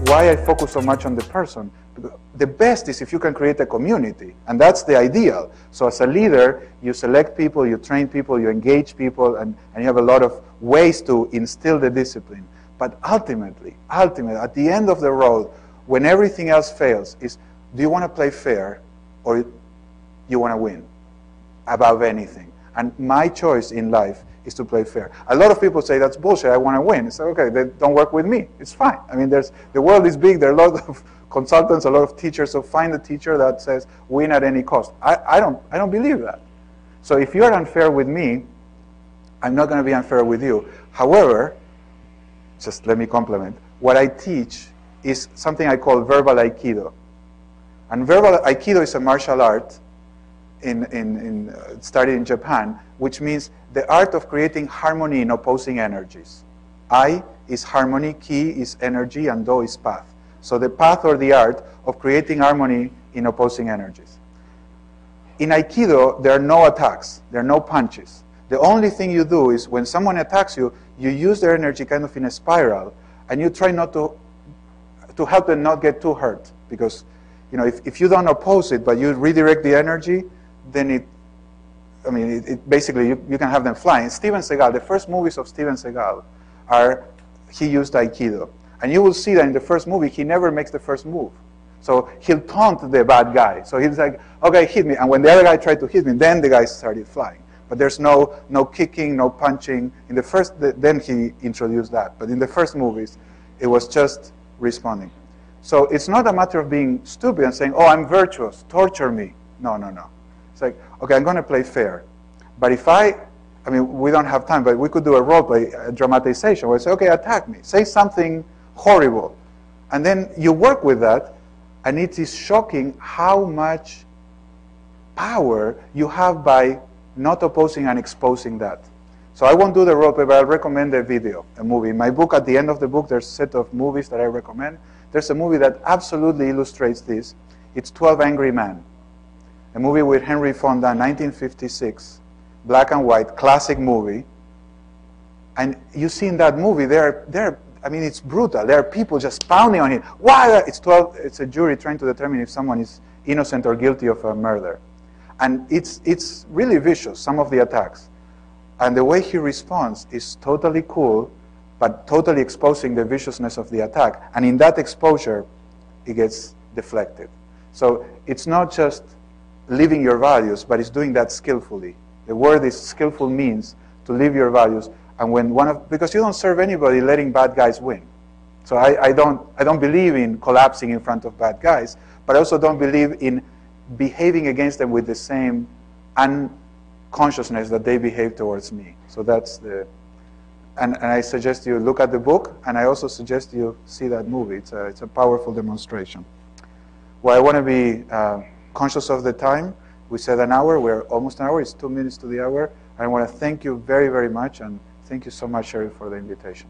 why I focus so much on the person. The best is if you can create a community, and that's the ideal. So as a leader, you select people, you train people, you engage people, and you have a lot of ways to instill the discipline. But ultimately, at the end of the road, when everything else fails, is do you want to play fair or you want to win above anything? And my choice in life is to play fair. A lot of people say, that's bullshit, I want to win. It's like, okay, they don't work with me. It's fine. I mean, the world is big. There are a lot of consultants, a lot of teachers, so find a teacher that says, win at any cost. I don't believe that. So if you're unfair with me, I'm not going to be unfair with you. However, just let me complement, what I teach is something I call verbal Aikido. And verbal Aikido is a martial art studied in Japan, which means the art of creating harmony in opposing energies. I is harmony, ki is energy, and do is path. So the path or the art of creating harmony in opposing energies. In Aikido, there are no attacks. There are no punches. The only thing you do is when someone attacks you, you use their energy kind of in a spiral, and you try not to help them not get too hurt. Because if you don't oppose it, but you redirect the energy, then basically you can have them flying. Steven Seagal, the first movies of Steven Seagal he used Aikido. And you will see that in the first movie, he never makes the first move. So he'll taunt the bad guy. So he's like, okay, hit me. And when the other guy tried to hit me, then the guy started flying. But there's no kicking, no punching. Then he introduced that. But in the first movies, it was just responding. So it's not a matter of being stupid and saying, oh, I'm virtuous, torture me. No. It's like, okay, I'm going to play fair. But if we don't have time, but we could do a role play, a dramatization, where I say, okay, attack me. Say something horrible. And then you work with that, and it is shocking how much power you have by not opposing and exposing that. So I won't do the role play, but I'll recommend a video, a movie. In my book, at the end of the book, there's a set of movies that I recommend. There's a movie that absolutely illustrates this. It's 12 Angry Men, a movie with Henry Fonda, 1956, black and white, classic movie. And you see in that movie, it's brutal. There are people just pounding on him. Why? It's a jury trying to determine if someone is innocent or guilty of a murder. And it's really vicious, some of the attacks. And the way he responds is totally cool, but totally exposing the viciousness of the attack. And in that exposure, it gets deflected. So it's not just living your values, but it's doing that skillfully. The word is skillful means to live your values. And because you don't serve anybody letting bad guys win. So I don't believe in collapsing in front of bad guys, but I also don't believe in behaving against them with the same unconsciousness that they behave towards me. So that's and I suggest you look at the book, and I also suggest you see that movie. It's a powerful demonstration. Well, I want to be conscious of the time. We said an hour. We're almost an hour. It's 2 minutes to the hour. I want to thank you very, very much, and thank you so much, Sherry, for the invitation.